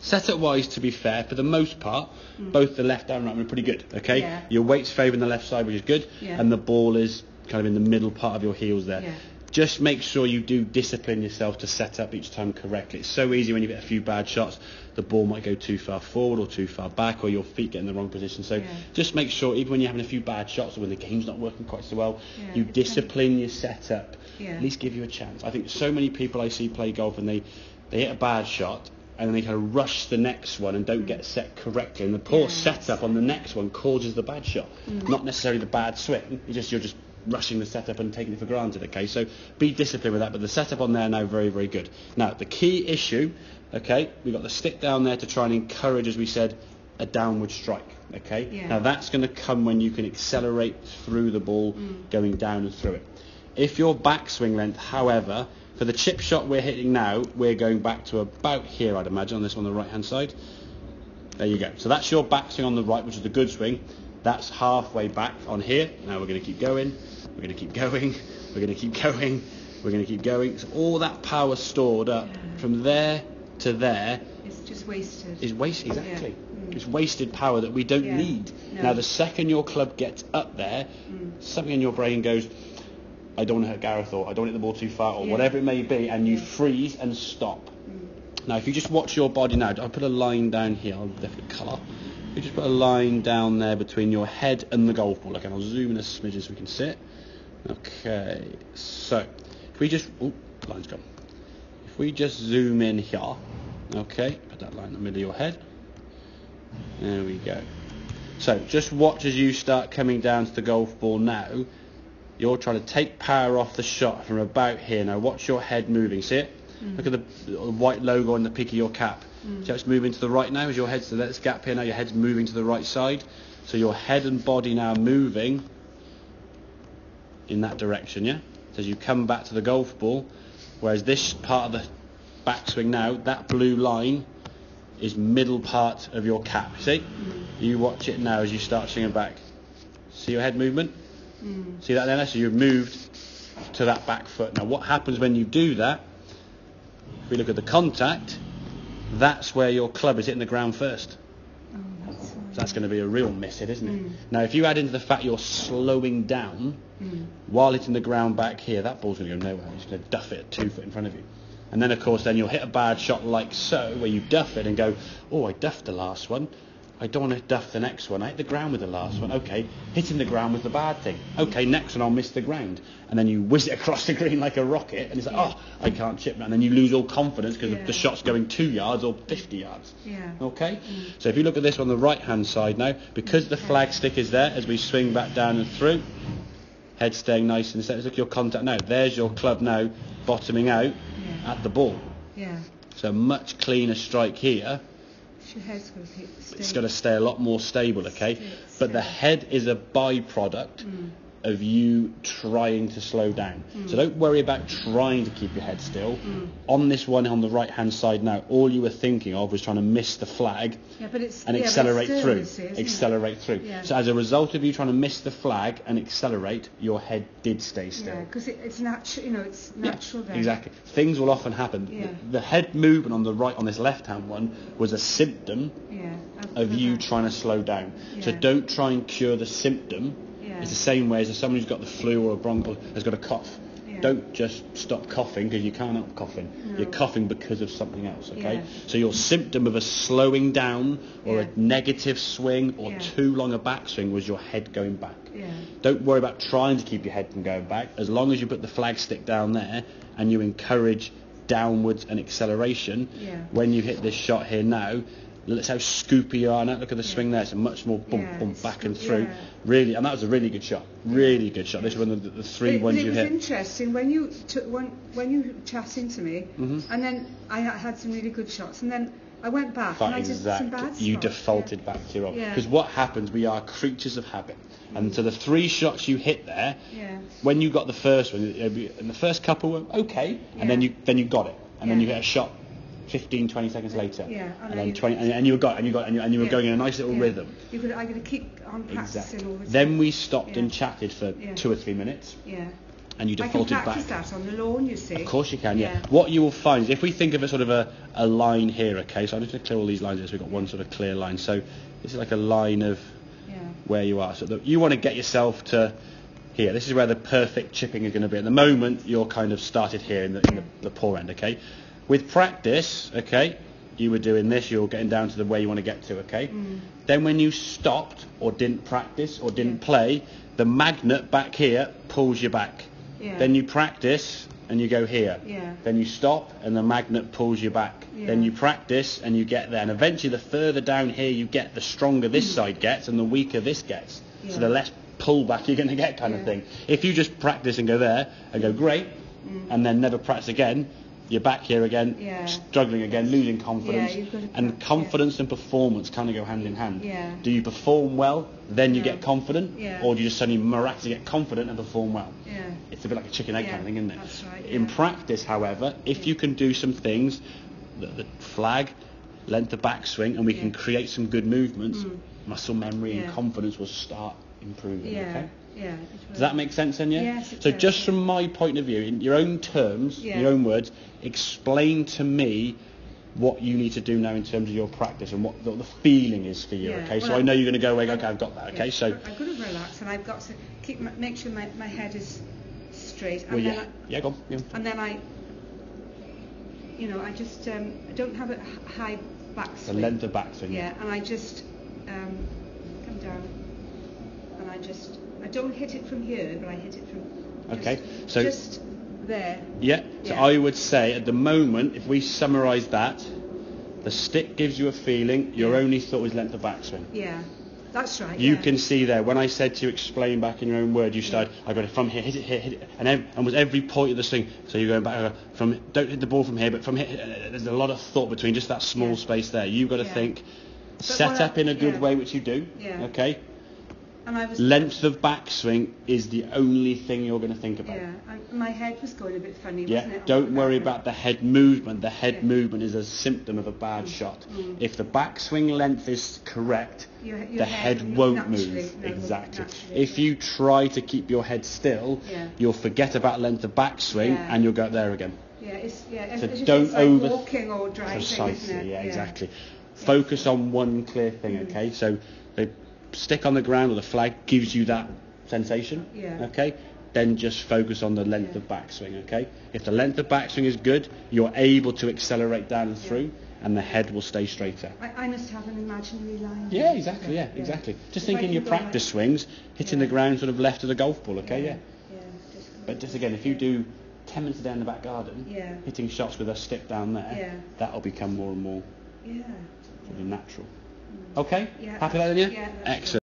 Setup wise, to be fair, for the most part, both the left and right are pretty good. Okay, your weight's favouring the left side, which is good, and the ball is kind of in the middle part of your heels there. Just make sure you do discipline yourself to set up each time correctly. It's so easy when you get a few bad shots, the ball might go too far forward or too far back, or your feet get in the wrong position. So just make sure, even when you're having a few bad shots or when the game's not working quite so well, you discipline your setup. At least give you a chance. I think so many people I see play golf and they hit a bad shot and then they kind of rush the next one and don't get set correctly, and the poor setup on the next one causes the bad shot, not necessarily the bad swing. You're just rushing the setup and taking it for granted. Okay, so be disciplined with that, but the setup on there now very, very good. Now the key issue, okay, we've got the stick down there to try and encourage, as we said, a downward strike. Okay, now that's going to come when you can accelerate through the ball, going down and through it. If your backswing length, however, for the chip shot we're hitting now, we're going back to about here, I'd imagine, on this one on the right hand side. There you go. So that's your backswing on the right, which is the good swing. That's halfway back on here. Now we're going to keep going. We're going to keep going. We're going to keep going. We're going to keep going. So all that power stored up from there to there, it's just wasted. Is wasted, exactly. It's wasted power that we don't need. Now the second your club gets up there, something in your brain goes, I don't want to hurt Gareth, or I don't want to hit the ball too far, or whatever it may be, and you freeze and stop. Now if you just watch your body now, I'll put a line down here, I'll definitely colour. You just put a line down there between your head and the golf ball. Okay, I'll zoom in a smidge so we can see it. Okay, so if we just, line's gone. If we just zoom in here, okay, put that line in the middle of your head. There we go. So just watch as you start coming down to the golf ball now. You're trying to take power off the shot from about here. Now watch your head moving. See it? Look at the white logo on the peak of your cap. So it's moving to the right now as your head's, so there's a gap here now, your head's moving to the right side. So your head and body now moving in that direction, yeah? So as you come back to the golf ball, whereas this part of the backswing now, that blue line is middle part of your cap, see? You watch it now as you start swinging back. See your head movement? See that there? So you've moved to that back foot. Now what happens when you do that, if we look at the contact, that's where your club is hitting the ground first. So that's going to be a real miss hit, isn't it? Now if you add into the fact you're slowing down while hitting the ground back here, that ball's going to go nowhere. It's going to duff it at 2 foot in front of you. And then of course then you'll hit a bad shot like so, where you duff it and go, oh, I duffed the last one, I don't want to duff the next one, I hit the ground with the last one. Okay, hitting the ground was the bad thing. Okay, next one I'll miss the ground. And then you whiz it across the green like a rocket, and it's like, oh, I can't chip now. And then you lose all confidence because the shot's going 2 yards or 50 yards. Okay? So if you look at this on the right hand side now, because the flag stick is there as we swing back down and through, head staying nice and set. Look at your contact now. There's your club now bottoming out at the ball. So much cleaner strike here. Your head's got to it's got to stay a lot more stable, okay? But the head is a byproduct of you trying to slow down. So don't worry about trying to keep your head still. On this one on the right hand side now, all you were thinking of was trying to miss the flag and accelerate through. Accelerate through. So as a result of you trying to miss the flag and accelerate, your head did stay still. Yeah, because it's natural, you know, it's natural then. Exactly. Things will often happen. The head movement on the right, on this left hand one, was a symptom of you trying to slow down. So don't try and cure the symptom. It's the same way as if someone who's got the flu or a bronchial has got a cough. Don't just stop coughing because you can't help coughing. You're coughing because of something else, okay? So your symptom of a slowing down or a negative swing or too long a backswing was your head going back. Don't worry about trying to keep your head from going back. As long as you put the flag stick down there and you encourage downwards and acceleration, when you hit this shot here now, look how scoopy you are now. Look at the swing there. It's a much more bump, bump back and through. Really, and that was a really good shot. Really good shot. This was one of the three ones you hit. It was interesting when you when you were chatting to me, and then I had some really good shots, and then I went back and I did some bad spots. You defaulted back to your own. Because what happens, we are creatures of habit. And so the 3 shots you hit there, when you got the first one, and the first couple were okay, and then you got it, and then you hit a shot 15, 20 seconds later, and then 20, and you were going in a nice little rhythm. I could keep on practicing all the time. Then we stopped and chatted for 2 or 3 minutes. and you defaulted back. I can practice that on the lawn, you see. Of course you can, yeah. What you will find is if we think of a sort of a line here, okay, so I'm just going to clear all these lines here, so we've got one sort of clear line. So this is like a line of where you are. So you want to get yourself to here. This is where the perfect chipping is going to be. At the moment, you're kind of started here in the poor end, okay? With practice, okay, you were doing this, you're getting down to the where you want to get to, okay? Then when you stopped or didn't practice or didn't play, the magnet back here pulls you back. Then you practice and you go here. Then you stop and the magnet pulls you back. Then you practice and you get there. And eventually the further down here you get, the stronger this side gets and the weaker this gets. So the less pullback you're going to get kind of thing. If you just practice and go there and go great and then never practice again, you're back here again, struggling again, losing confidence. And confidence and performance kind of go hand in hand. Do you perform well, then you get confident? Or do you just suddenly miraculously get confident and perform well? It's a bit like a chicken egg kind of thing, isn't it? That's right, In practice, however, if you can do some things, the flag, length of backswing, and we can create some good movements, muscle memory and confidence will start improving, okay? Does that make sense then, Yes, it So does. just from my point of view, in your own terms, in your own words, explain to me what you need to do now in terms of your practice and what the feeling is for you, okay? So I know you're going to go away, okay, I've got that, okay? So I've got to relax and I've got to make sure my head is straight. And well, go on. And then I just I don't have a high backswing. The length of backswing. And I just come down and I don't hit it from here, but I hit it from just there. So I would say at the moment, if we summarise that, the stick gives you a feeling, your only thought is length of backswing. That's right. You can see there, when I said to explain back in your own words, you started, I got it from here, hit it here, hit it, and was every point of the swing. So you're going back from, don't hit the ball from here, but from here, there's a lot of thought between just that small space there. You've got to think, set up in a good way, which you do, okay? And length of backswing is the only thing you're going to think about. And my head was going a bit funny, wasn't it? Don't worry about the head movement. The head movement is a symptom of a bad shot. If the backswing length is correct, the head won't move. Exactly. If you try to keep your head still, you'll forget about length of backswing and you'll go up there again. So don't like walking or driving. Precisely, exactly. Focus on one clear thing, okay? So the stick on the ground or the flag gives you that sensation, okay? Then just focus on the length of backswing, okay? If the length of backswing is good, you're able to accelerate down and through, and the head will stay straighter. I must have an imaginary line. Exactly. Just think in your practice swings, hitting the ground sort of left of the golf ball, okay? But just again, if you do 10 minutes down the back garden, hitting shots with a stick down there, that'll become more and more sort of natural. Okay? Happy with that, then, Excellent.